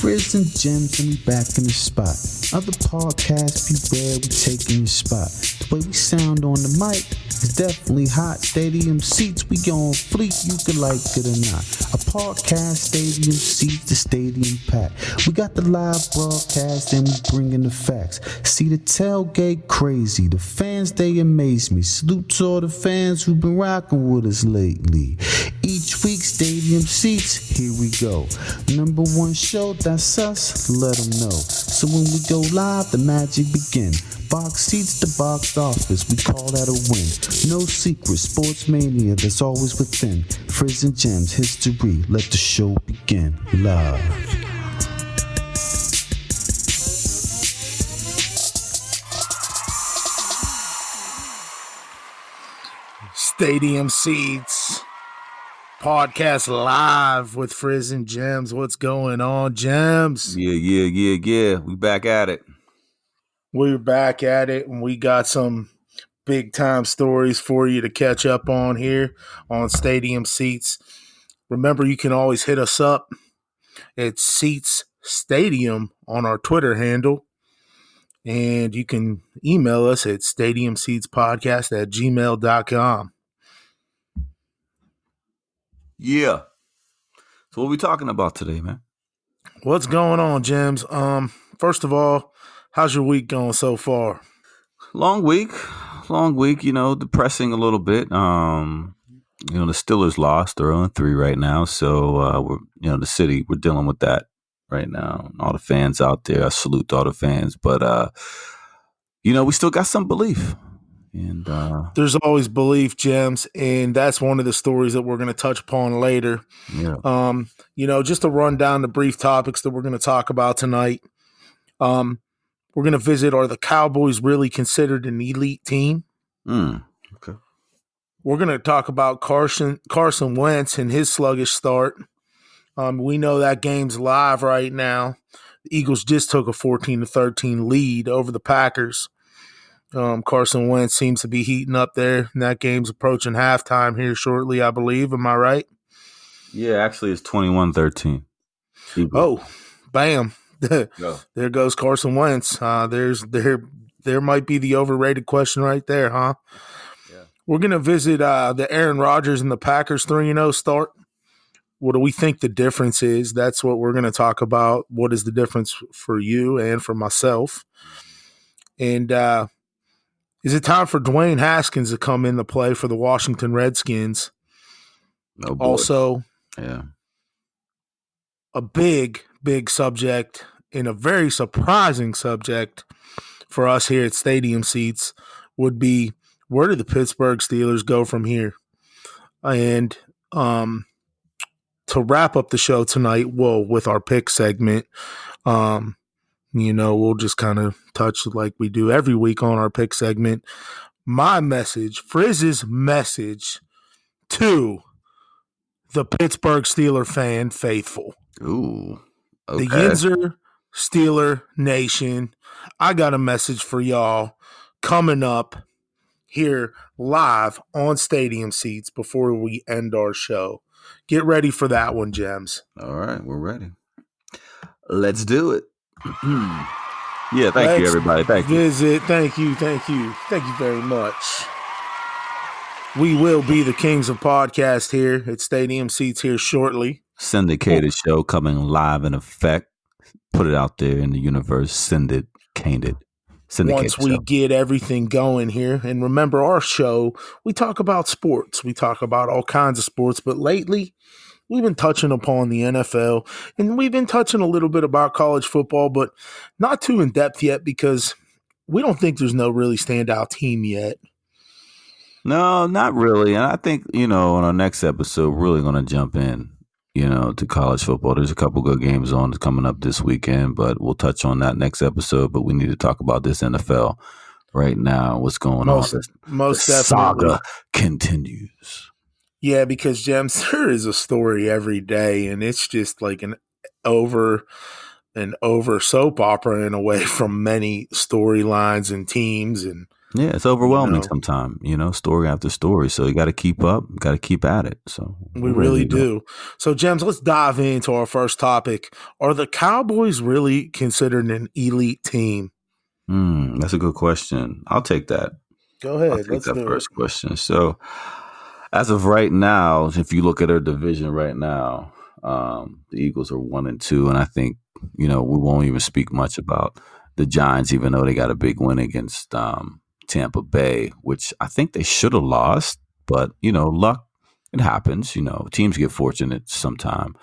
Frizz and Gemz, and we back in the spot. Other podcasts, beware, we taking your spot. The way we sound on the mic is definitely hot. Stadium seats, we on fleek, you can like it or not. A podcast, stadium seats, the stadium packed. We got the live broadcast and we bringing the facts. See the tailgate crazy, the fans they amaze me. Salute to all the fans who've been rocking with us lately. Each week, stadium seats, here we go. Number one show, that's us, let them know. So when we go live, the magic begin. Box seats to box office, we call that a win. No secret, sports mania that's always within. Frizz and Gemz, history, let the show begin. Love. Stadium Seats podcast live with Frizz and Gemz. What's going on, Gemz? Yeah. We back at it. We're back at it, and we got some big time stories for you to catch up on here on Stadium Seats. Remember, you can always hit us up at Seats Stadium on our Twitter handle. And you can email us at stadiumseatspodcast@gmail.com. Yeah. So what are we talking about today, man? What's going on, Gemz? First of all, how's your week going so far? Long week, depressing a little bit. The Steelers lost. They're 0-3 right now. So, the city, we're dealing with that right now. All the fans out there, I salute all the fans. But, we still got some belief. And there's always belief, Gemz, and that's one of the stories that we're going to touch upon later. Yeah. Just to run down the brief topics that we're going to talk about tonight. We're going to visit, are the Cowboys really considered an elite team? Okay. We're going to talk about Carson Wentz and his sluggish start. We know that game's live right now. The Eagles just took a 14-13 lead over the Packers. Carson Wentz seems to be heating up there, and that game's approaching halftime here shortly, I believe. Am I right? Yeah, actually, it's 21-13. Oh, bam. Go. There goes Carson Wentz. There might be the overrated question right there, huh? Yeah. We're going to visit the Aaron Rodgers and the Packers 3-0 start. What do we think the difference is? That's what we're going to talk about. What is the difference for you and for myself? And is it time for Dwayne Haskins to come into play for the Washington Redskins? Oh, boy. Also, yeah, a big subject and a very surprising subject for us here at Stadium Seats would be, where do the Pittsburgh Steelers go from here? And to wrap up the show tonight, with our pick segment, we'll just kind of touch like we do every week on our pick segment. My message, Frizz's message to the Pittsburgh Steeler fan faithful. Ooh, okay. The Yinzer Steeler Nation. I got a message for y'all coming up here live on Stadium Seats before we end our show. Get ready for that one, Gemz. All right, we're ready. Let's do it. Yeah, thank you, everybody. Thank you. Thank you very much. We will be the kings of podcast here at Stadium Seats here shortly. Syndicated show coming live in effect. Put it out there in the universe. Syndicated Once we show. get everything going here. And remember, our show, we talk about sports. We talk about all kinds of sports. But lately, we've been touching upon the NFL. And we've been touching a little bit about college football, but not too in depth yet because we don't think there's no really standout team yet. No, not really. And I think, on our next episode, we're really going to jump in, to college football. There's a couple good games on coming up this weekend, but we'll touch on that next episode. But we need to talk about this NFL right now. What's going on? Most the definitely. Saga continues. Yeah, because, Gemz, there is a story every day, and it's just like an over soap opera in a way from many storylines and teams. And Yeah, it's overwhelming sometimes, story after story. So you got to keep up, got to keep at it. So we really do. So, Gemz, let's dive into our first topic. Are the Cowboys really considered an elite team? That's a good question. I'll take that. Go ahead. I'll take let's that do first it. question. So, as of right now, if you look at our division right now, the Eagles are 1-2, and I think we won't even speak much about the Giants, even though they got a big win against Tampa Bay, which I think they should have lost, but luck, it happens. Teams get fortunate sometime.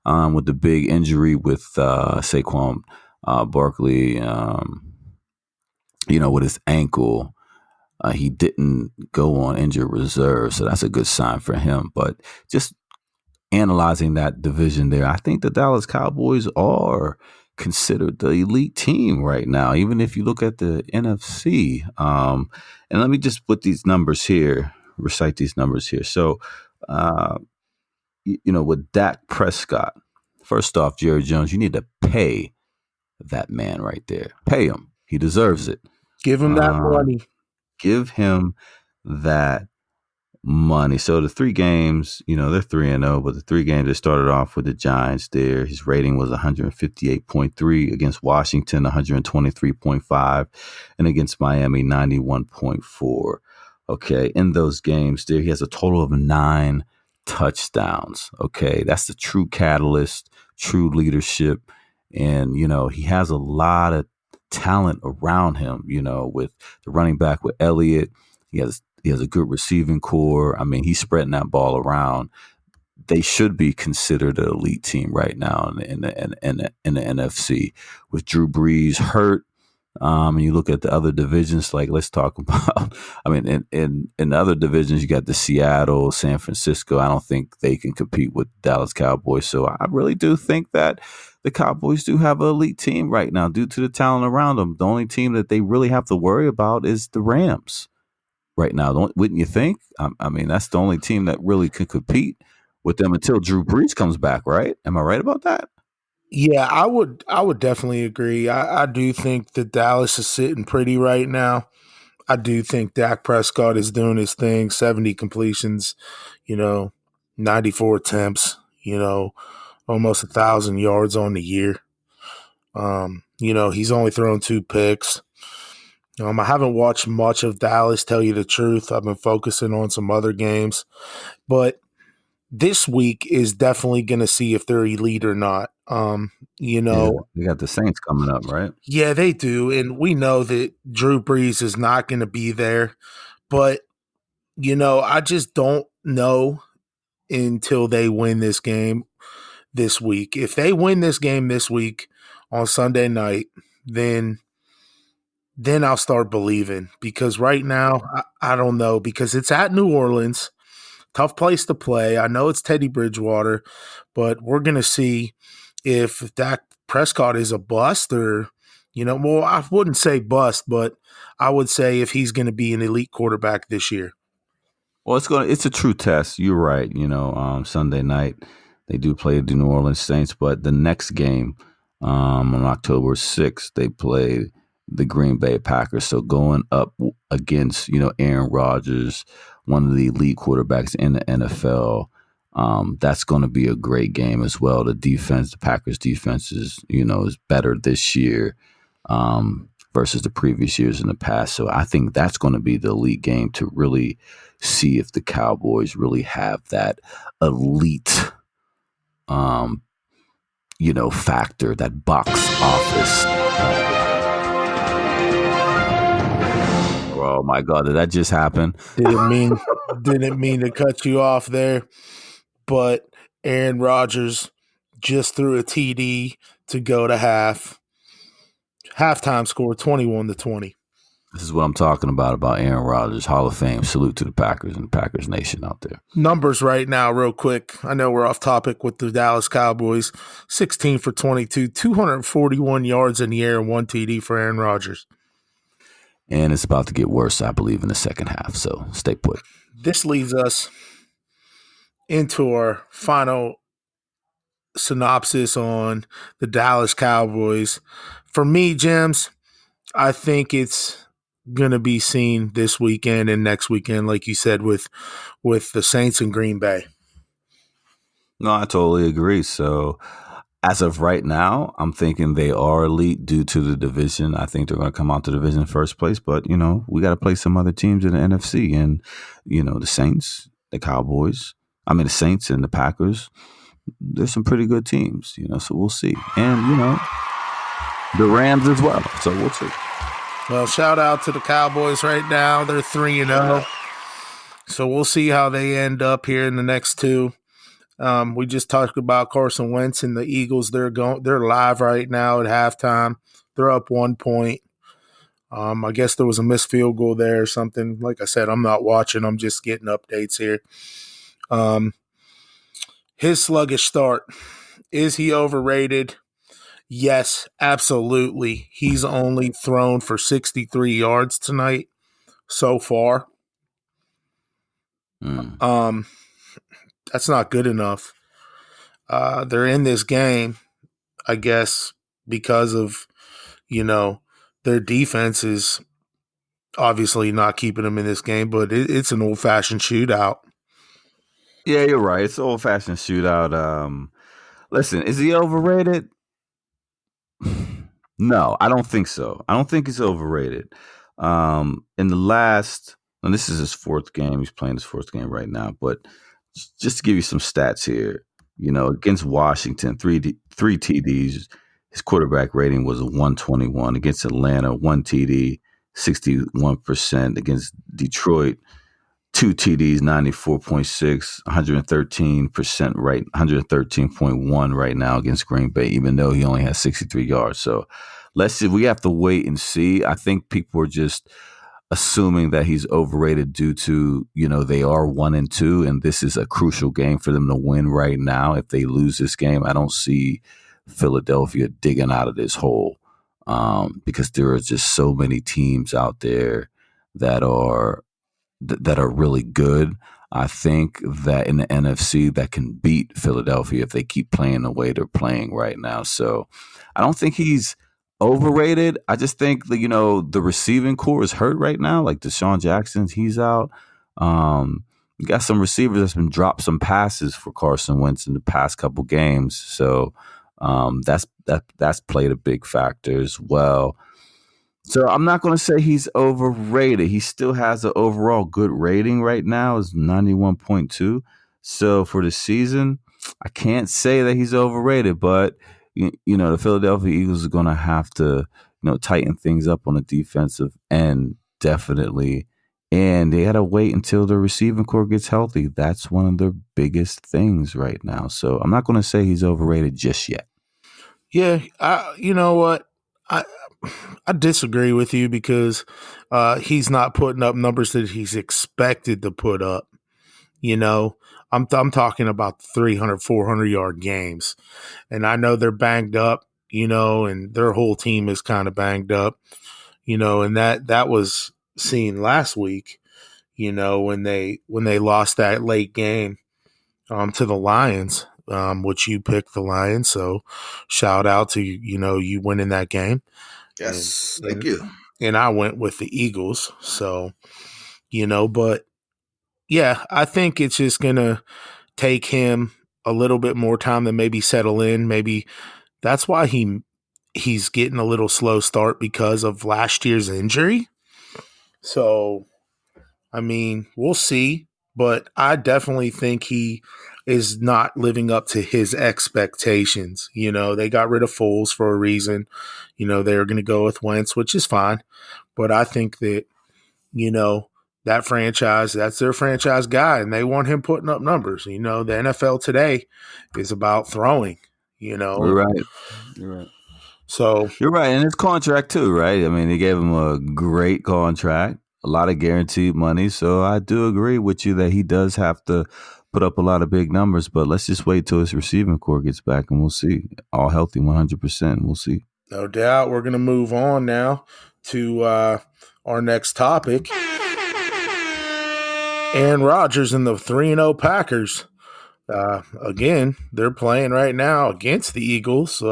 With the big injury with Saquon Barkley, with his ankle. He didn't go on injured reserve, so that's a good sign for him. But just analyzing that division there, I think the Dallas Cowboys are considered the elite team right now, even if you look at the NFC. And let me just put these numbers here, recite these numbers here. So, with Dak Prescott, first off, Jerry Jones, you need to pay that man right there. Pay him. He deserves it. Give him that money. Give him that money. So the 3 games, they're 3-0, but the 3 games they started off with the Giants there, his rating was 158.3, against Washington 123.5, and against Miami 91.4. Okay, in those games there, he has a total of 9 touchdowns. Okay, that's the true catalyst, true leadership, and he has a lot of talent around him, with the running back with Elliott. He has a good receiving core. I mean, he's spreading that ball around. They should be considered an elite team right now in the NFC. With Drew Brees hurt, and you look at the other divisions, like let's talk about, I mean, in other divisions, you got the Seattle, San Francisco. I don't think they can compete with Dallas Cowboys. So I really do think that the Cowboys do have an elite team right now due to the talent around them. The only team that they really have to worry about is the Rams right now. Wouldn't you think? I mean, that's the only team that really could compete with them until Drew Brees comes back, right? Am I right about that? Yeah, I would definitely agree. I do think that Dallas is sitting pretty right now. I do think Dak Prescott is doing his thing, 70 completions, 94 attempts, almost 1,000 yards on the year. He's only thrown 2 picks. I haven't watched much of Dallas, tell you the truth. I've been focusing on some other games. But this week is definitely going to see if they're elite or not. They got the Saints coming up, right? Yeah, they do. And we know that Drew Brees is not going to be there. But, I just don't know until they win this game this week. If they win this game this week on Sunday night, then I'll start believing. Because right now, I don't know. Because it's at New Orleans. Tough place to play. I know it's Teddy Bridgewater, but we're going to see if Dak Prescott is a bust or, well, I wouldn't say bust, but I would say if he's going to be an elite quarterback this year. Well, it's a true test. You're right. Sunday night they do play the New Orleans Saints, but the next game on October 6th, they play the Green Bay Packers. So going up against, Aaron Rodgers, one of the elite quarterbacks in the NFL, that's going to be a great game as well. The Packers defense is better this year versus the previous years in the past. So I think that's going to be the elite game to really see if the Cowboys really have that elite, factor, that box office. Oh my God, did that just happen? Didn't mean to cut you off there, but Aaron Rodgers just threw a TD to go to halftime score 21-20. This is what I'm talking about Aaron Rodgers, Hall of Fame. Salute to the Packers and Packers Nation out there. Numbers right now, real quick. I know we're off topic with the Dallas Cowboys. 16 for 22, 241 yards in the air, and 1 TD for Aaron Rodgers. And it's about to get worse, I believe, in the second half. So stay put. This leads us into our final synopsis on the Dallas Cowboys. For me, Gemz, I think it's going to be seen this weekend and next weekend, like you said, with the Saints and Green Bay. No, I totally agree. So as of right now, I'm thinking they are elite due to the division. I think they're going to come out to the division first place, but we got to play some other teams in the NFC, and the Saints, the Cowboys. I mean, the Saints and the Packers. There's some pretty good teams, so we'll see. And the Rams as well. So we'll see. Well, shout out to the Cowboys right now. They're 3-0. So we'll see how they end up here in the next two. We just talked about Carson Wentz and the Eagles. They're live right now at halftime. They're up 1 point. I guess there was a missed field goal there or something. Like I said, I'm not watching. I'm just getting updates here. His sluggish start. Is he overrated? Yes, absolutely. He's only thrown for 63 yards tonight so far. That's not good enough. They're in this game, I guess, because of, their defense is obviously not keeping them in this game, but it's an old-fashioned shootout. Yeah, you're right. It's an old-fashioned shootout. Listen, is he overrated? No, I don't think so. I don't think he's overrated. In the last, and this is his fourth game. He's playing his fourth game right now. But just to give you some stats here, against Washington, three TDs. His quarterback rating was a 121. Against Atlanta, 1 TD, 61%. Against Detroit, 2 TDs, 94.6, 113% right, 113.1 right now against Green Bay, even though he only has 63 yards. So let's see. We have to wait and see. I think people are just assuming that he's overrated due to, they are 1-2, and this is a crucial game for them to win right now. If they lose this game, I don't see Philadelphia digging out of this hole because there are just so many teams out there that are really good. I think that in the NFC that can beat Philadelphia if they keep playing the way they're playing right now. So I don't think he's overrated. I just think that, the receiving core is hurt right now. Like Deshaun Jackson, he's out. You got some receivers that's been dropped some passes for Carson Wentz in the past couple games. So that's played a big factor as well. So I'm not going to say he's overrated. He still has an overall good rating right now. It's 91.2. So for the season, I can't say that he's overrated, but the Philadelphia Eagles are going to have to, tighten things up on the defensive end, definitely. And they got to wait until the receiving core gets healthy. That's one of their biggest things right now. So I'm not going to say he's overrated just yet. Yeah, you know what? I disagree with you because he's not putting up numbers that he's expected to put up. I'm talking about 300, 400-yard games. And I know they're banged up, and their whole team is kind of banged up, and that was seen last week, when they lost that late game to the Lions, which you picked the Lions. So shout out to, you winning that game. Yes, thank you. And I went with the Eagles. So, but yeah, I think it's just going to take him a little bit more time to maybe settle in. Maybe that's why he's getting a little slow start because of last year's injury. So, I mean, we'll see. But I definitely think he is not living up to his expectations. They got rid of Foles for a reason. They're going to go with Wentz, which is fine. But I think that, that franchise, that's their franchise guy, and they want him putting up numbers. The NFL today is about throwing, You're right. So you're right. And his contract too, right? I mean, they gave him a great contract, a lot of guaranteed money. So I do agree with you that he does have to put up a lot of big numbers, but let's just wait till his receiving core gets back and we'll see. All healthy 100%. We'll see. No doubt. We're going to move on now to our next topic. Aaron Rodgers and the 3-0 Packers. Again, they're playing right now against the Eagles.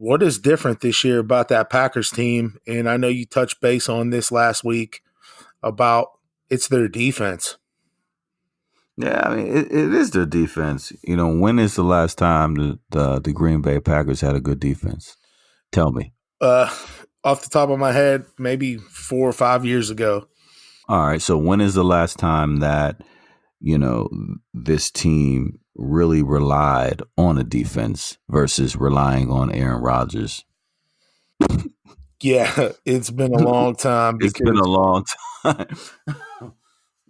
what is different this year about that Packers team? And I know you touched base on this last week about it's their defense. Yeah, I mean, it is their defense. When is the last time the Green Bay Packers had a good defense? Tell me. Off the top of my head, maybe 4 or 5 years ago. All right. So when is the last time that, this team really relied on a defense versus relying on Aaron Rodgers? Yeah, it's been a long time. It's been a long time.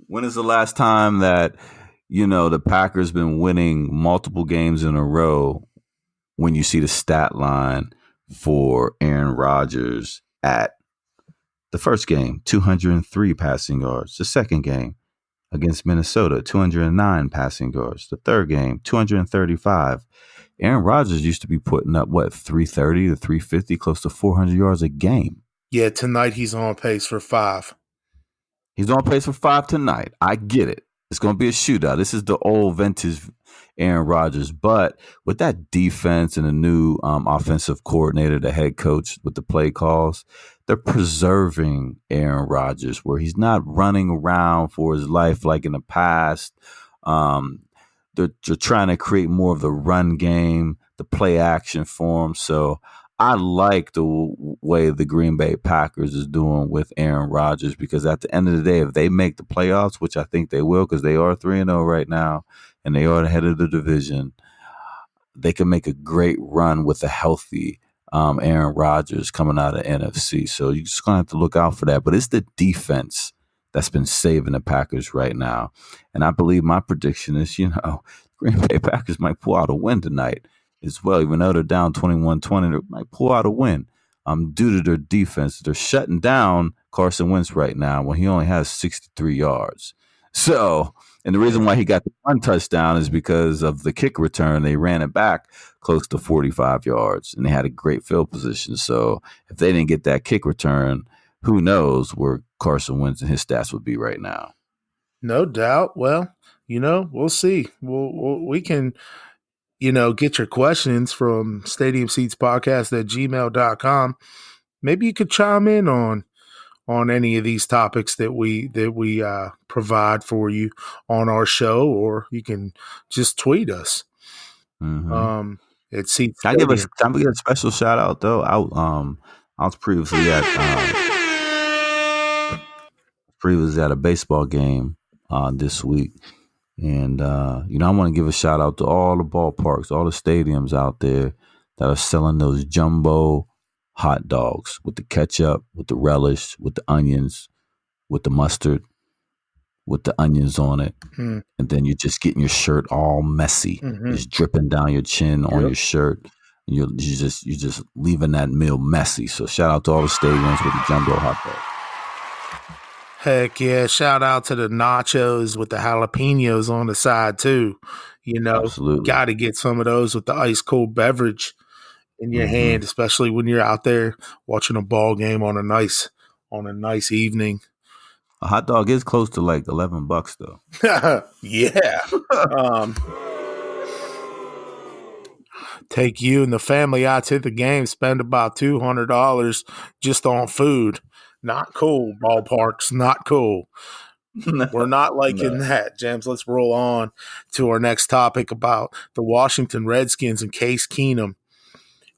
When is the last time that, the Packers been winning multiple games in a row when you see the stat line for Aaron Rodgers at the first game, 203 passing yards. The second game against Minnesota, 209 passing yards. The third game, 235. Aaron Rodgers used to be putting up, 330 to 350, close to 400 yards a game. Yeah, tonight he's on pace for 5. He's on pace for 5 tonight. I get it. It's going to be a shootout. This is the old vintage Aaron Rodgers. But with that defense and a new offensive coordinator, the head coach with the play calls, they're preserving Aaron Rodgers where he's not running around for his life like in the past. They're trying to create more of the run game, the play action for him. So I like the way the Green Bay Packers is doing with Aaron Rodgers because at the end of the day, if they make the playoffs, which I think they will because they are 3-0 right now and they are the head of the division, they can make a great run with a healthy Aaron Rodgers coming out of NFC. So you're just going to have to look out for that. But it's the defense that's been saving the Packers right now. And I believe my prediction is, Green Bay Packers might pull out a win tonight as well. Even though they're down 21-20, they might pull out a win due to their defense. They're shutting down Carson Wentz right now when he only has 63 yards. So, and the reason why he got the one touchdown is because of the kick return. They ran it back close to 45 yards, and they had a great field position. So if they didn't get that kick return, who knows where Carson Wentz and his stats would be right now. No doubt. Well, we'll see. We can get your questions from stadiumseatspodcast@gmail.com. Maybe you could chime in on any of these topics that we provide for you on our show, or you can just tweet us. Mm-hmm. At Seat Can I give a special shout out though? I was previously at a baseball game this week. And, I want to give a shout out to all the ballparks, all the stadiums out there that are selling those jumbo hot dogs with the ketchup, with the relish, with the onions, with the mustard, with the onions on it. And then you're just getting your shirt all messy. It's dripping down your chin on your shirt. And you're just leaving that meal messy. So shout out to all the stadiums with the jumbo hot dogs. Heck yeah. Shout out to the nachos with the jalapenos on the side too. Absolutely. Got to get some of those with the ice cold beverage in your hand, especially when you're out there watching a ball game on a nice evening. A hot dog is close to like $11 though. Yeah. Take you and the family out to the game, spend about $200 just on food. Not cool, ballparks. Not cool. We're not liking that, Gemz. Let's roll on to our next topic about the Washington Redskins and Case Keenum.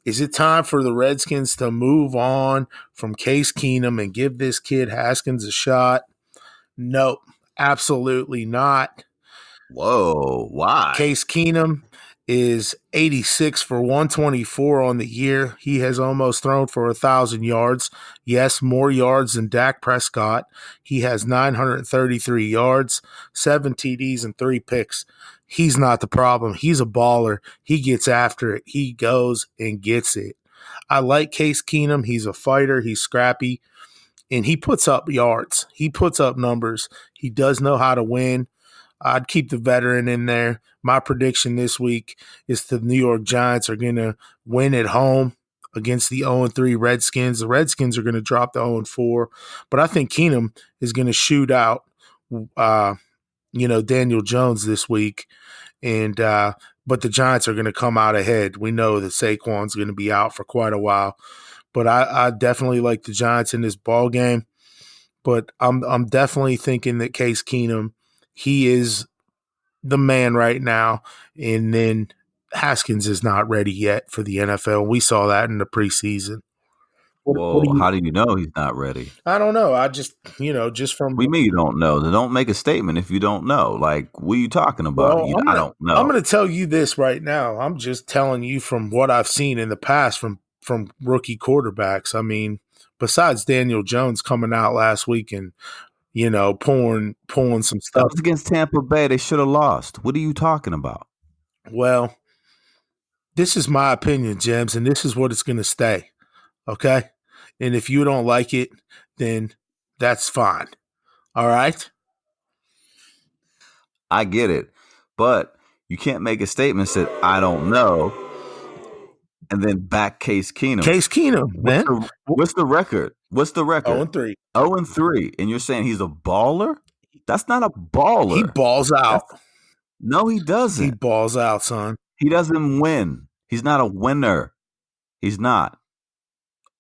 Is it time for the Redskins to move on from Case Keenum and give this kid Haskins a shot? Nope, absolutely not. Whoa, why? Case Keenum is 86 for 124 on the year. He has almost thrown for 1,000 yards. Yes, more yards than Dak Prescott. He has 933 yards, 7 TDs, and 3 picks. He's not the problem. He's a baller. He gets after it. He goes and gets it. I like Case Keenum. He's a fighter. He's scrappy. And he puts up yards. He puts up numbers. He does know how to win. I'd keep the veteran in there. My prediction this week is the New York Giants are going to win at home against the 0-3 Redskins. The Redskins are going to drop the 0-4. But I think Keenum is going to shoot out, Daniel Jones this week. and but the Giants are going to come out ahead. We know that Saquon's going to be out for quite a while, but I definitely like the Giants in this ball game. But I'm definitely thinking that Case Keenum, he is the man right now, and then Haskins is not ready yet for the NFL. We saw that in the preseason. Whoa, how do you know he's not ready? I don't know. I just, just from. What do you mean you don't know? Then don't make a statement if you don't know. Like, what are you talking about? Well, I don't know. I'm going to tell you this right now. I'm just telling you from what I've seen in the past from rookie quarterbacks. I mean, besides Daniel Jones coming out last week and, pulling some stuff. That was against Tampa Bay. They should have lost. What are you talking about? Well, this is my opinion, Gemz, and this is what it's going to stay. Okay? And if you don't like it, then that's fine. All right? I get it. But you can't make a statement that I don't know and then back Case Keenum. Case Keenum, man. What's the record? 0-3. 0-3. And you're saying he's a baller? That's not a baller. He balls out. No, he doesn't. He balls out, son. He doesn't win. He's not a winner. He's not.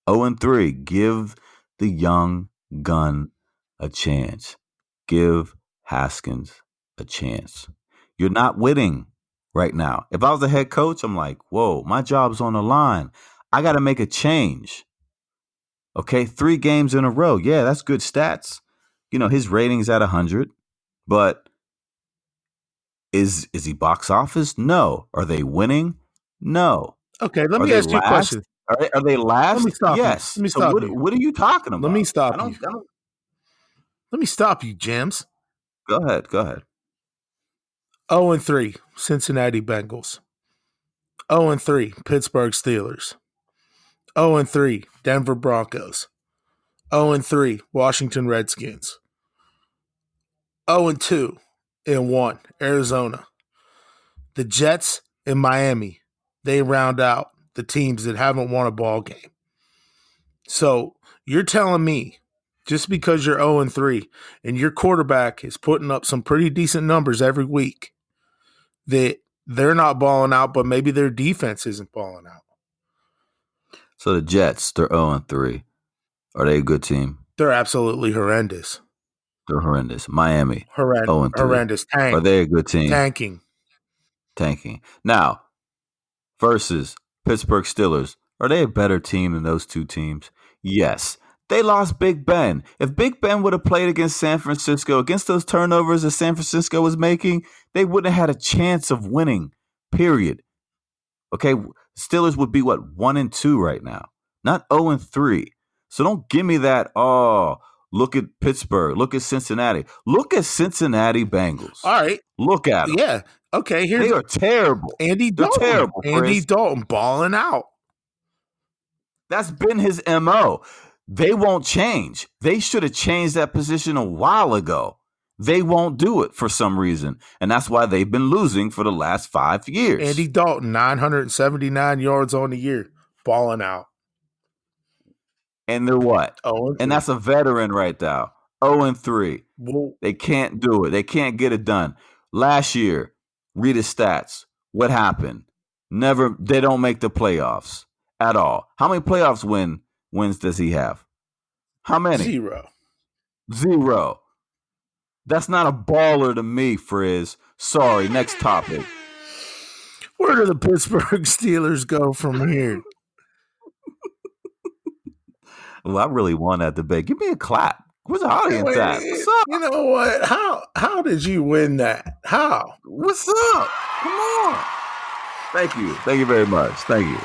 0-3. Give the young gun a chance. Give Haskins a chance. You're not winning right now. If I was the head coach, I'm like, whoa, my job's on the line. I got to make a change. Okay, 3 games in a row. Yeah, that's good stats. His rating's at 100, but is he box office? No. Are they winning? No. Okay, let me ask you a question. Are they last? Let me stop yes. You. Let me stop you. What are you talking about? Let me stop you. Let me stop you, Gemz. Go ahead. 0-3, Cincinnati Bengals. 0-3, Pittsburgh Steelers. 0-3, Denver Broncos. 0-3, Washington Redskins. 0-2-1, Arizona. The Jets and Miami, they round out the teams that haven't won a ball game. So you're telling me just because you're 0-3 and your quarterback is putting up some pretty decent numbers every week that they're not balling out, but maybe their defense isn't balling out. So the Jets, they're 0-3. Are they a good team? They're absolutely horrendous. They're horrendous. Miami, horrendous. Are they a good team? Tanking. Now, versus Pittsburgh Steelers, are they a better team than those two teams? Yes. They lost Big Ben. If Big Ben would have played against San Francisco, against those turnovers that San Francisco was making, they wouldn't have had a chance of winning, period. Okay, Steelers would be, 1-2 right now, not 0-3. So don't give me that, look at Pittsburgh, look at Cincinnati. Look at Cincinnati Bengals. All right. Look at them. Yeah. Okay, they are terrible. Andy Dalton. They're terrible, Andy Dalton balling out. That's been his MO. They won't change. They should have changed that position a while ago. They won't do it for some reason. And that's why they've been losing for the last 5 years. Andy Dalton, 979 yards on the year, balling out. And they're what? 0-3. And that's a veteran right now. 0-3. Whoa. They can't do it. They can't get it done. Last year, read his stats. What happened? They don't make the playoffs at all. How many playoffs wins does he have? How many? 0. That's not a baller to me, Frizz. Sorry, next topic. Where do the Pittsburgh Steelers go from here? Well, I really won that debate. Give me a clap. Where's the audience at? What's up? You know what? How did you win that? How? What's up? Come on. Thank you. Thank you very much. Thank you.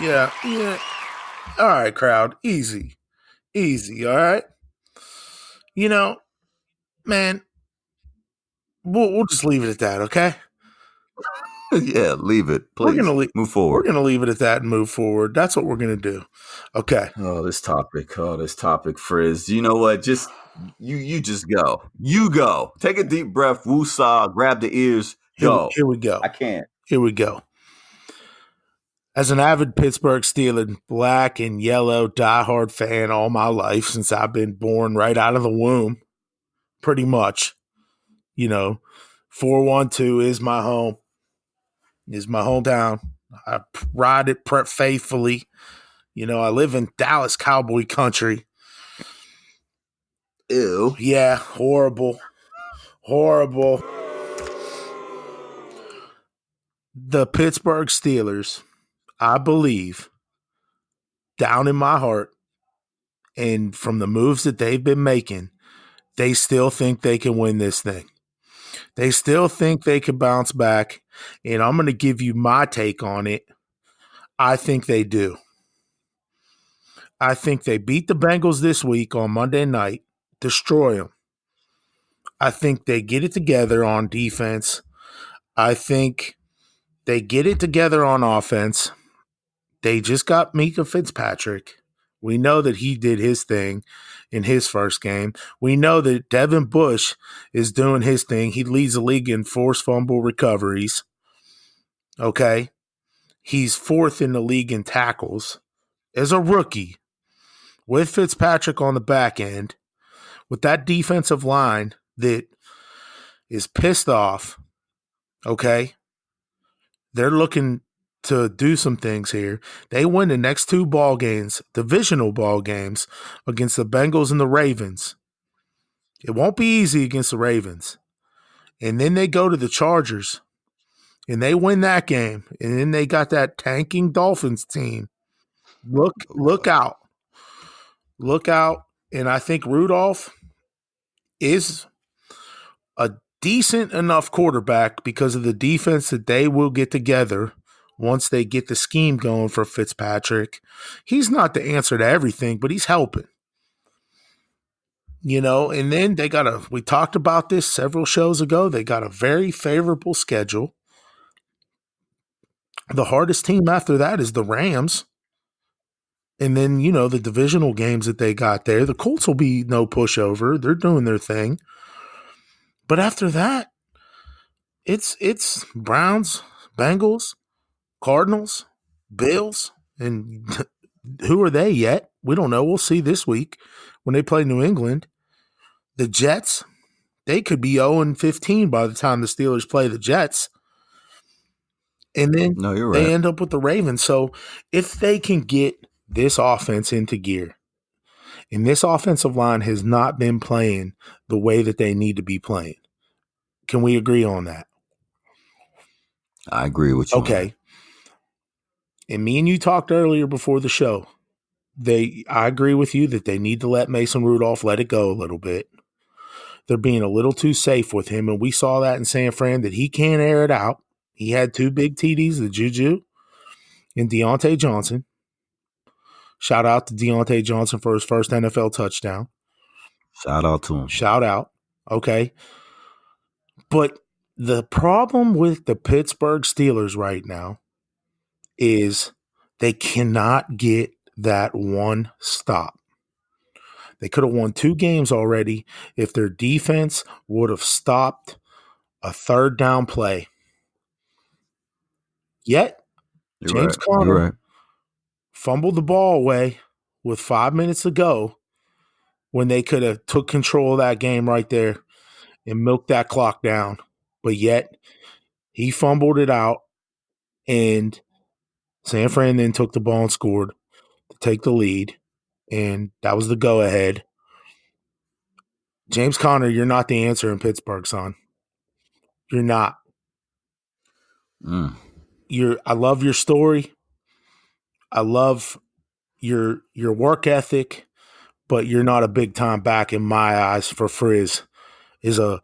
Yeah. All right, crowd. Easy. All right. Man, we'll just leave it at that, okay? Yeah, leave it. Please. Move forward. We're going to leave it at that and move forward. That's what we're going to do. Okay. Oh, this topic, Frizz. You know what? Just you just go. You go. Take a deep breath. Woosah. Grab the ears. Go. Here we go. I can't. Here we go. As an avid Pittsburgh Steeler, black and yellow diehard fan all my life since I've been born right out of the womb, pretty much, 412 is my home. Is my hometown. I ride it faithfully. You know, I live in Dallas Cowboy country. Ew. Yeah, horrible. Horrible. The Pittsburgh Steelers, I believe, down in my heart, and from the moves that they've been making, they still think they can win this thing. They still think they can bounce back, and I'm going to give you my take on it. I think they do. I think they beat the Bengals this week on Monday night, destroy them. I think they get it together on defense. I think they get it together on offense. They just got Mika Fitzpatrick. We know that he did his thing in his first game. We know that Devin Bush is doing his thing. He leads the league in forced fumble recoveries. Okay? He's fourth in the league in tackles as a rookie with Fitzpatrick on the back end, with that defensive line that is pissed off. Okay? They're looking to do some things here. They win the next two ball games, divisional ball games, against the Bengals and the Ravens. It won't be easy against the Ravens. And then they go to the Chargers, and they win that game. And then they got that tanking Dolphins team. Look out. Look out. And I think Rudolph is a decent enough quarterback because of the defense that they will get together once they get the scheme going for Fitzpatrick. He's not the answer to everything, but he's helping. You know, and then we talked about this several shows ago, they got a very favorable schedule. The hardest team after that is the Rams. And then, you know, the divisional games that they got there, the Colts will be no pushover. They're doing their thing. But after that, it's Browns, Bengals, Cardinals, Bills, and who are they yet? We don't know. We'll see this week when they play New England. The Jets, they could be 0-15 by the time the Steelers play the Jets. And then they end up with the Ravens. So if they can get this offense into gear, and this offensive line has not been playing the way that they need to be playing, can we agree on that? I agree with you. Okay. And me and you talked earlier before the show. I agree with you that they need to let Mason Rudolph let it go a little bit. They're being a little too safe with him, and we saw that in San Fran that he can't air it out. He had two big TDs, the Juju and Deontay Johnson. Shout out to Deontay Johnson for his first NFL touchdown. Shout out to him. Shout out. Okay. But the problem with the Pittsburgh Steelers right now is they cannot get that one stop. They could have won 2 games already if their defense would have stopped a third down play. Yet, James Conner fumbled the ball away with 5 minutes to go when they could have took control of that game right there and milked that clock down. But yet, he fumbled it out, and San Fran then took the ball and scored to take the lead, and that was the go-ahead. James Conner, you're not the answer in Pittsburgh, son. You're not. I love your story. I love your work ethic, but you're not a big-time back in my eyes for Frizz. Is a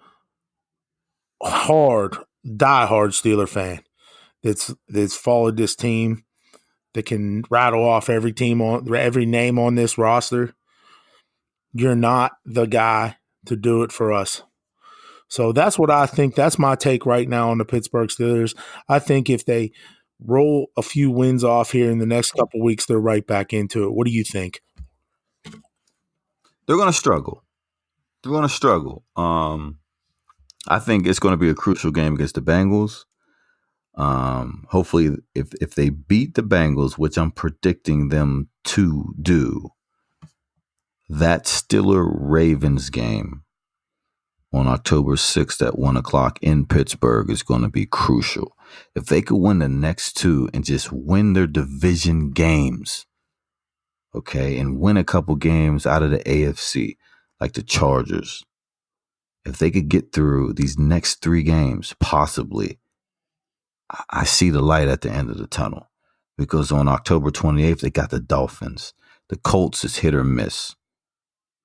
diehard Steeler fan that's followed this team, that can rattle off every name on this roster. You're not the guy to do it for us. So that's what I think. That's my take right now on the Pittsburgh Steelers. I think if they roll a few wins off here in the next couple weeks, they're right back into it. What do you think? They're going to struggle. I think it's going to be a crucial game against the Bengals. Hopefully, if they beat the Bengals, which I'm predicting them to do, that Steeler-Ravens game on October 6th at 1 o'clock in Pittsburgh is going to be crucial. If they could win the next two and just win their division games, okay, and win a couple games out of the AFC, like the Chargers, if they could get through these next three games, possibly, I see the light at the end of the tunnel. Because on October 28th, they got the Dolphins. The Colts is hit or miss.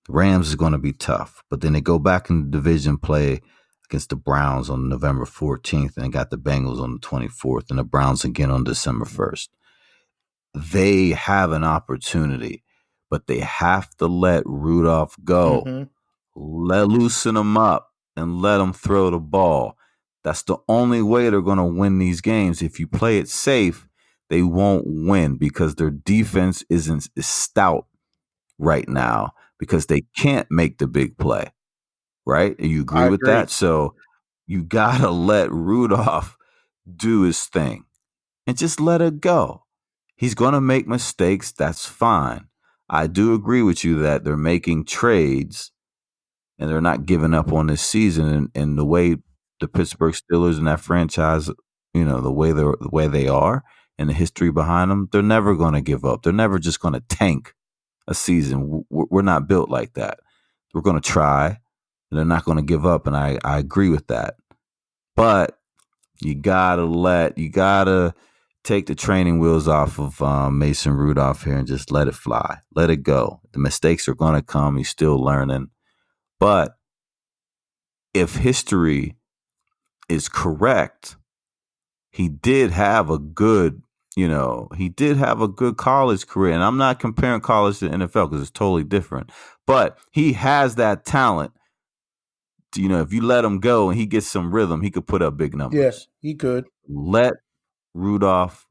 The Rams is going to be tough. But then they go back in the division play against the Browns on November 14th and got the Bengals on the 24th and the Browns again on December 1st. They have an opportunity, but they have to let Rudolph go. Loosen him up and let him throw the ball. That's the only way they're going to win these games. If you play it safe, they won't win because their defense is stout right now because they can't make the big play, right? You agree with that? So you got to let Rudolph do his thing and just let it go. He's going to make mistakes. That's fine. I do agree with you that they're making trades and they're not giving up on this season. And the way the Pittsburgh Steelers and that franchise, you know, the way they are, and the history behind them, they're never going to give up. They're never just going to tank a season. We're not built like that. We're going to try, and they're not going to give up, and I agree with that. But you gotta take the training wheels off of Mason Rudolph here and just let it fly. Let it go. The mistakes are going to come. He's still learning. But if history is correct, he did have a good college career. And I'm not comparing college to the NFL because it's totally different. But he has that talent. If you let him go and he gets some rhythm, he could put up big numbers. Yes, he could. Let Rudolph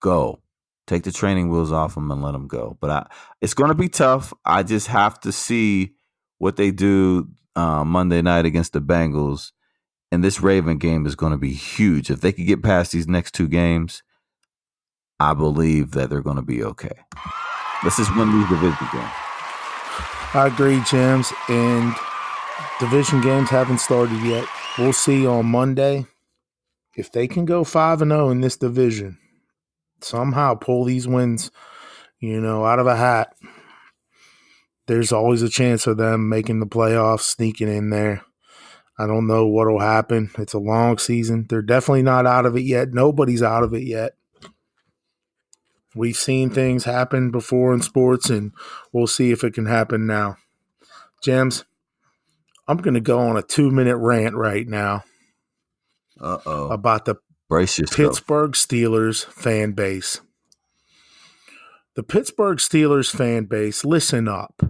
go. Take the training wheels off him and let him go. But it's going to be tough. I just have to see what they do Monday night against the Bengals. And this Raven game is going to be huge. If they could get past these next two games, I believe that they're going to be okay. Let's just win these division games. I agree, Gemz. And division games haven't started yet. We'll see on Monday if they can go 5-0 in this division. Somehow pull these wins, out of a hat. There's always a chance of them making the playoffs, sneaking in there. I don't know what will happen. It's a long season. They're definitely not out of it yet. Nobody's out of it yet. We've seen things happen before in sports, and we'll see if it can happen now. Gemz, I'm going to go on a 2-minute rant right now about the Pittsburgh Steelers fan base. The Pittsburgh Steelers fan base, listen up.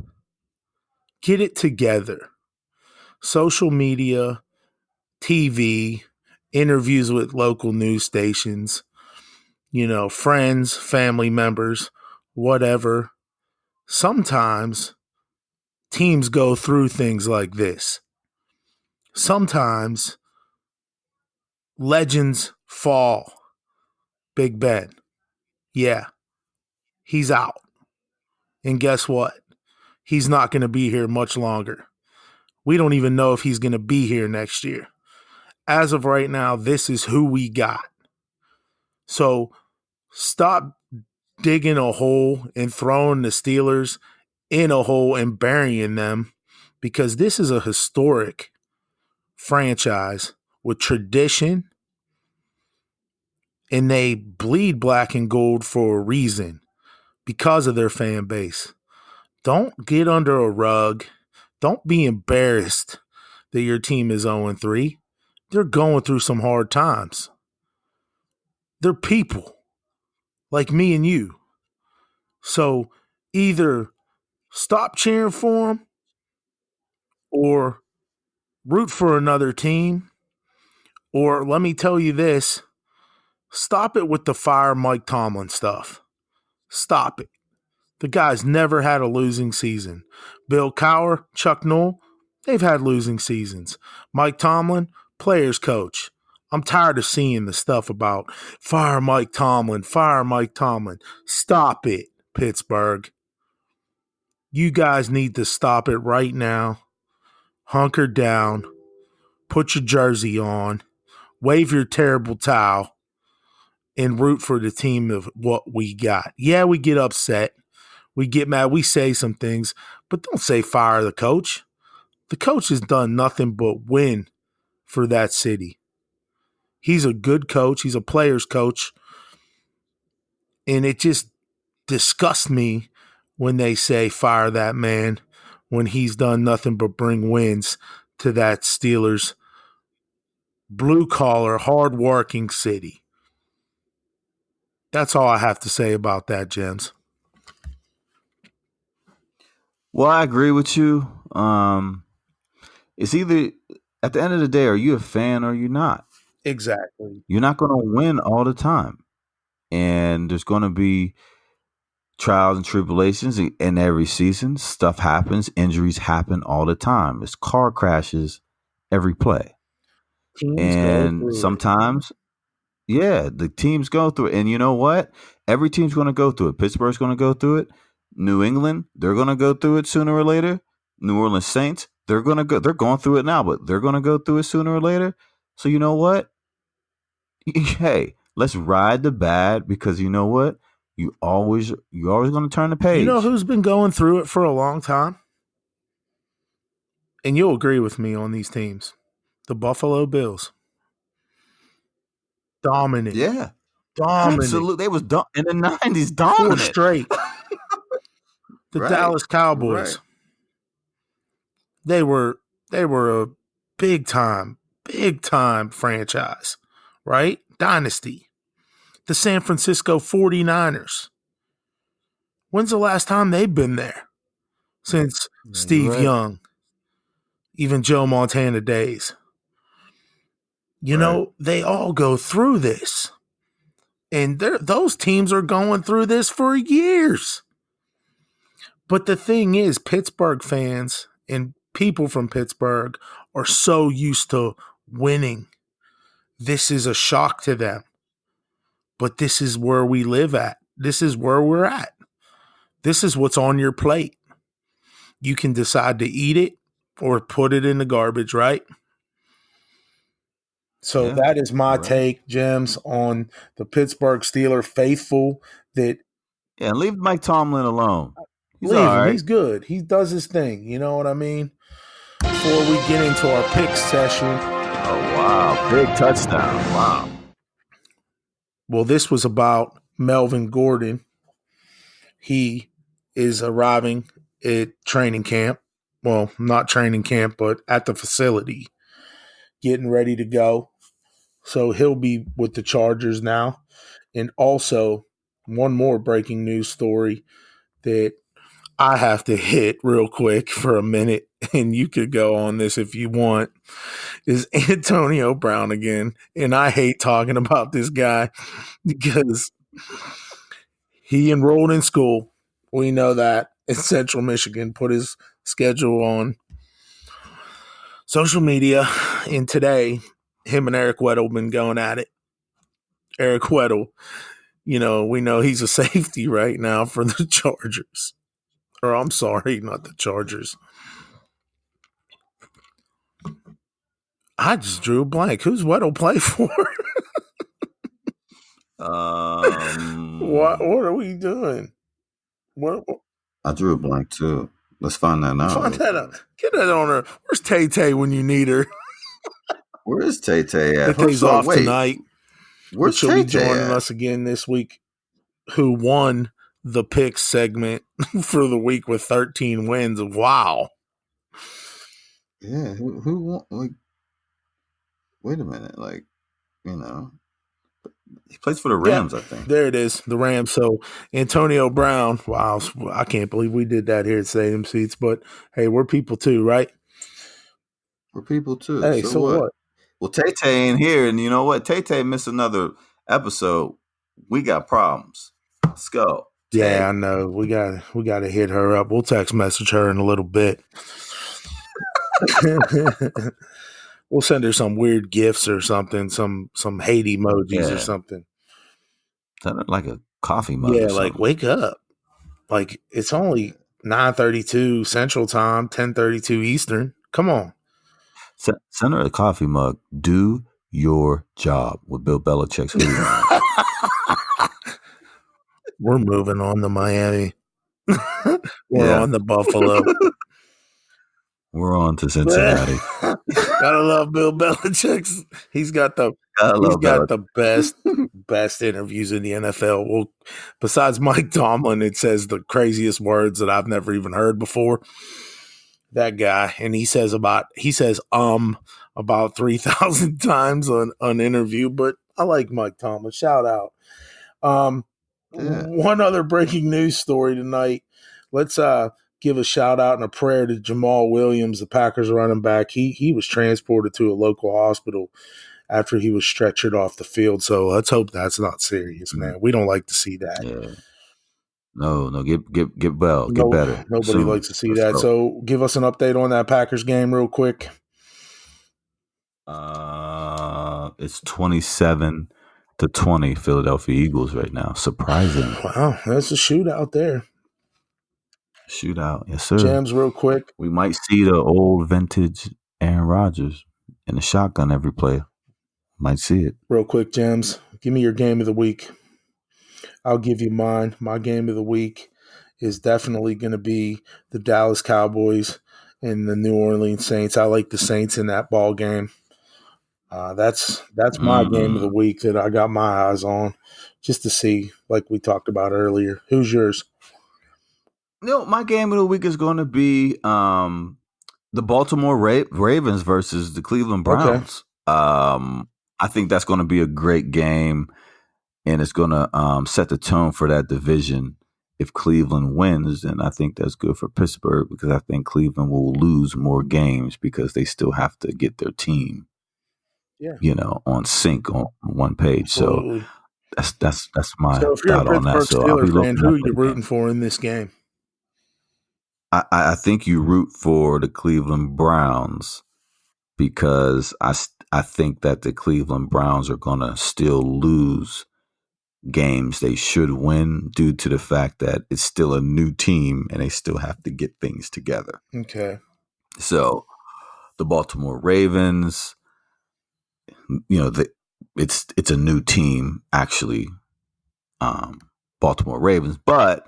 Get it together. Social media, TV, interviews with local news stations, friends, family members, whatever. Sometimes teams go through things like this. Sometimes legends fall. Big Ben. Yeah, he's out. And guess what? He's not going to be here much longer. We don't even know if he's going to be here next year. As of right now, this is who we got. So stop digging a hole and throwing the Steelers in a hole and burying them, because this is a historic franchise with tradition, and they bleed black and gold for a reason because of their fan base. Don't get under a rug. Don't be embarrassed that your team is 0-3. They're going through some hard times. They're people like me and you. So either stop cheering for them or root for another team. Or let me tell you this, stop it with the fire Mike Tomlin stuff. Stop it. The guy's never had a losing season. Bill Cowher, Chuck Noll, they've had losing seasons. Mike Tomlin, players coach. I'm tired of seeing the stuff about fire Mike Tomlin, fire Mike Tomlin. Stop it, Pittsburgh. You guys need to stop it right now. Hunker down put your jersey on, wave your terrible towel, and root for the team of what we got. Yeah, we get upset. We get mad. We say some things, but don't say fire the coach. The coach has done nothing but win for that city. He's a good coach. He's a player's coach. And it just disgusts me when they say fire that man when he's done nothing but bring wins to that Steelers blue-collar, hard-working city. That's all I have to say about that, Gemz. Well, I agree with you. It's either, at the end of the day, are you a fan or you're not? Exactly. You're not going to win all the time. And there's going to be trials and tribulations in every season. Stuff happens. Injuries happen all the time. It's car crashes every play. And sometimes, the teams go through it. And you know what? Every team's going to go through it. Pittsburgh's going to go through it. New England, they're going to go through it sooner or later. New Orleans Saints, they're going through it now, but they're going to go through it sooner or later. So you know what? Hey, let's ride the bad, because you know what? You're always going to turn the page. You know who's been going through it for a long time? And you'll agree with me on these teams. The Buffalo Bills. Dominant. Yeah. Dominant. Absolutely. They was in the 90s dominant. 4 straight. The Dallas Cowboys. Right. They were a big time franchise, right? Dynasty. The San Francisco 49ers. When's the last time they've been there? Since Steve Young, even Joe Montana days. You know, they all go through this. And those teams are going through this for years. But the thing is, Pittsburgh fans and people from Pittsburgh are so used to winning. This is a shock to them. But this is where we live at. This is where we're at. This is what's on your plate. You can decide to eat it or put it in the garbage, right? So that is my take, Gemz, on the Pittsburgh Steeler faithful. Leave Mike Tomlin alone. He's all right. He's good. He does his thing. You know what I mean? Before we get into our pick session. Oh, wow. Big touchdown. Wow. Well, this was about Melvin Gordon. He is arriving at training camp. Well, not training camp, but at the facility, getting ready to go. So he'll be with the Chargers now. And also, one more breaking news story that I have to hit real quick for a minute, and you could go on this if you want, is Antonio Brown again. And I hate talking about this guy because he enrolled in school. We know that in Central Michigan, put his schedule on social media, and today him and Eric Weddle been going at it. Eric Weddle, we know he's a safety right now for the Chargers. Or I'm sorry, not the Chargers. I just drew a blank. Who's Weddle play for? What are we doing? What? I drew a blank too. Let's find that out. Find that out. Get that on her. Where's Tay-Tay when you need her? Where is Tay-Tay at? Tay-Tay's off tonight. Where's She'll Tay-Tay be joining at? us again this week. Who won the pick segment for the week with 13 wins? Wow. Yeah, who won? Like, wait a minute. He plays for the Rams, I think. There it is, the Rams. So Antonio Brown, wow, I can't believe we did that here at Stadium Seats, but hey, we're people too, right? We're people too. Hey, so what? Well, Tay-Tay ain't here, and you know what? Tay-Tay missed another episode. We got problems. Let's go. Tay. Yeah, I know. We got to hit her up. We'll text message her in a little bit. We'll send her some weird gifts or something, some hate emojis or something. Sounded like a coffee mug. Yeah, like wake up. Like it's only 9:32 Central Time, 10:32 Eastern. Come on. Send her a coffee mug. Do your job with Bill Belichick's hoodie on. We're moving on to Miami. We're on to Buffalo. We're on to Cincinnati. Gotta love Bill Belichick. He's got the best interviews in the NFL. Well, besides Mike Tomlin, it says the craziest words that I've never even heard before. That guy, and he says about 3,000 times on an interview. But I like Mike Tomlin. Shout out. One other breaking news story tonight. Let's give a shout out and a prayer to Jamal Williams, the Packers running back. He was transported to a local hospital after he was stretchered off the field. So let's hope that's not serious, man. We don't like to see that. Yeah. No, get well, get better. Nobody likes to see that. So give us an update on that Packers game real quick. It's 27-20 Philadelphia Eagles right now. Surprising. Wow, that's a shootout there. Shootout, yes, sir. Gemz, real quick. We might see the old vintage Aaron Rodgers in the shotgun every play. Might see it. Real quick, Gemz, give me your game of the week. I'll give you mine. My game of the week is definitely going to be the Dallas Cowboys and the New Orleans Saints. I like the Saints in that ball game. That's my game of the week that I got my eyes on, just to see, like we talked about earlier. Who's yours? No, my game of the week is going to be the Baltimore Ravens versus the Cleveland Browns. Okay. I think that's going to be a great game, and it's going to set the tone for that division. If Cleveland wins, then I think that's good for Pittsburgh, because I think Cleveland will lose more games because they still have to get their team, on sync on one page. Absolutely. So that's my thought on that. So I'll be looking. Who are you rooting for in this game? I think you root for the Cleveland Browns, because I think that the Cleveland Browns are going to still lose games they should win due to the fact that it's still a new team and they still have to get things together. Okay. So the Baltimore Ravens, it's a new team, actually, Baltimore Ravens, but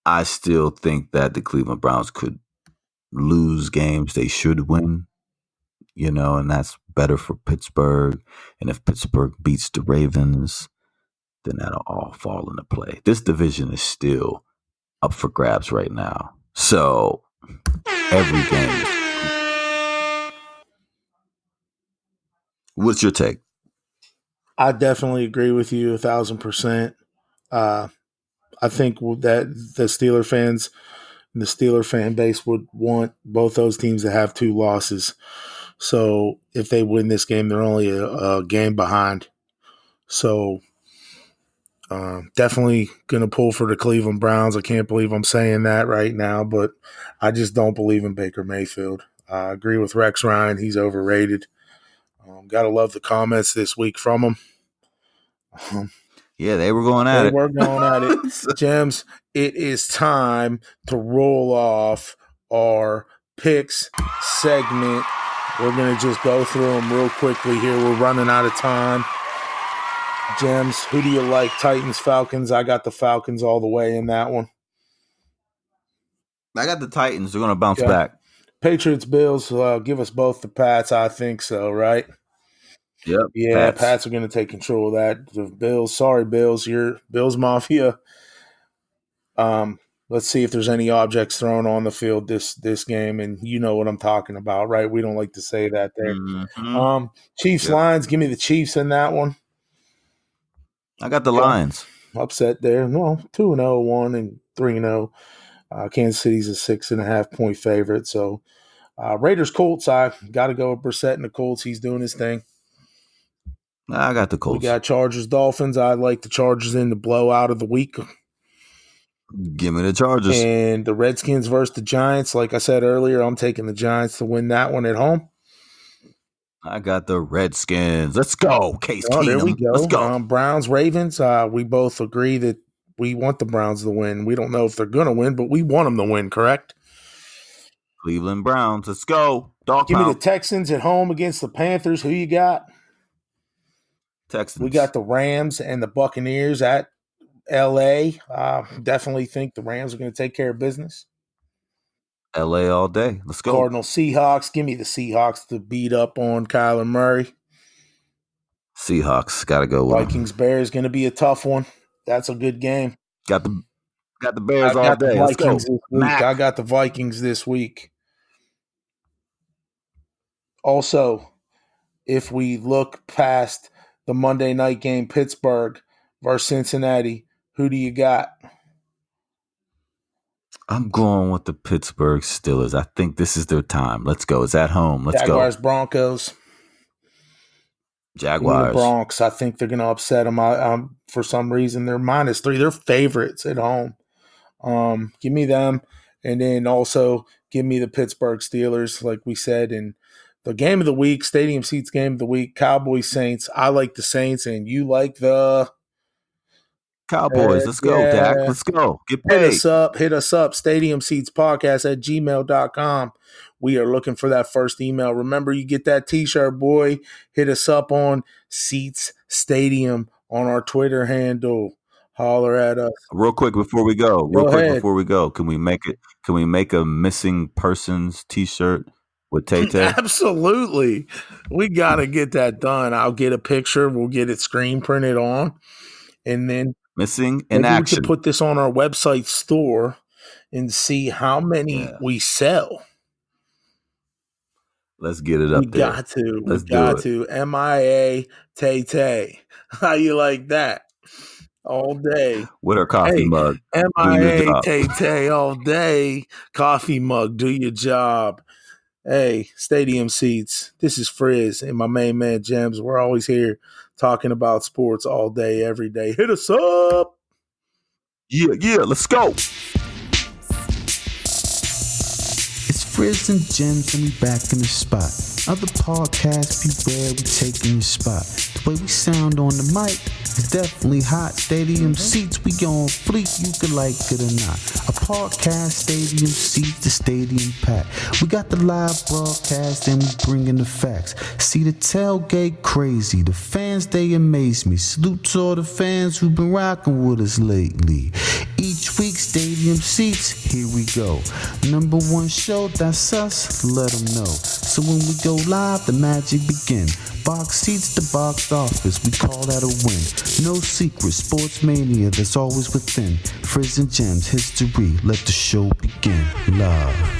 I still think that the Cleveland Browns could lose games they should win, and that's better for Pittsburgh. And if Pittsburgh beats the Ravens, then that'll all fall into play. This division is still up for grabs right now. So every game. What's your take? I definitely agree with you 1,000%. I think that the Steeler fans and the Steeler fan base would want both those teams to have 2 losses. So if they win this game, they're only a game behind. So definitely going to pull for the Cleveland Browns. I can't believe I'm saying that right now, but I just don't believe in Baker Mayfield. I agree with Rex Ryan. He's overrated. Got to love the comments this week from him. Yeah, they were going at it. They were going at it. Gemz, it is time to roll off our picks segment. We're going to just go through them real quickly here. We're running out of time. Gemz, who do you like? Titans, Falcons? I got the Falcons all the way in that one. I got the Titans. They're going to bounce back. Patriots, Bills, give us both the Pats. I think so, right? Yep. Yeah, Pats are going to take control of that. The Bills, sorry, Bills, you're Bills Mafia. Let's see if there's any objects thrown on the field this game, and you know what I'm talking about, right? We don't like to say that there. Mm-hmm. Chiefs, Lions, give me the Chiefs in that one. I got the Lions. Upset there. No, 2-0, 1 and 3-0. Kansas City's a 6.5-point favorite. So Raiders, Colts, I got to go with Brissett and the Colts. He's doing his thing. I got the Colts. We got Chargers, Dolphins. I like the Chargers in the blowout of the week. Give me the Chargers. And the Redskins versus the Giants. Like I said earlier, I'm taking the Giants to win that one at home. I got the Redskins. Let's go, Case Keenum. There we go. Let's go. Browns, Ravens. We both agree that we want the Browns to win. We don't know if they're going to win, but we want them to win, correct? Cleveland Browns. Let's go. Dog Give me pound. the Texans at home against the Panthers. Who you got? Texans. We got the Rams and the Buccaneers at L.A. Definitely think the Rams are going to take care of business. L.A. all day. Let's go. Cardinals, Seahawks. Give me the Seahawks to beat up on Kyler Murray. Seahawks. Got to go with Vikings, Bears going to be a tough one. That's a good game. Got the Bears all day. Let's go. I got the Vikings this week. Also, if we look past the Monday night game, Pittsburgh versus Cincinnati, who do you got? I'm going with the Pittsburgh Steelers. I think this is their time. Let's go. It's at home. Let's Jaguars, go. Broncos. Jaguars. The Bronx. I think they're going to upset them. For some reason, they're -3. They're favorites at home. Give me them. And then also give me the Pittsburgh Steelers, like we said. And the game of the week, Stadium Seats game of the week, Cowboys, Saints. I like the Saints, and you like the Cowboys. Let's go, Dak. Let's go. Get paid. Hit us up. Stadium Seats Podcast at gmail.com. We are looking for that first email. Remember, you get that t-shirt, boy. Hit us up on Seats Stadium on our Twitter handle. Holler at us. Real quick before we go. Can we make a missing persons t-shirt with Tay-Tay? Absolutely. We got to get that done. I'll get a picture. We'll get it screen printed on. And then missing in action. We can put this on our website store and see how many we sell. Let's get it up there. We got to. MIA Tay-Tay. How you like that? All day. With her coffee mug. MIA Tay-Tay all day. Coffee mug. Do your job. Hey, Stadium Seats. This is Frizz and my main man, Gemz. We're always here talking about sports all day, every day. Hit us up. Yeah, let's go. It's Frizz and Gemz, and we back in the spot. Other podcasts, beware, we taking your spot. The way we sound on the mic is definitely hot. Stadium Seats, we on fleek, you can like it or not. A podcast, Stadium Seats, the stadium pack. We got the live broadcast and we bringing the facts. See the tailgate crazy, the fans, they amaze me. Salute to all the fans who've been rocking with us lately. Each week, Stadium Seats, here we go. #1 show, that's us, let them know. So when we go live, the magic begin. Box seats, the box office, we call that a win. No secret, sports mania that's always within. Frizz and Gemz, history, let the show begin. Love.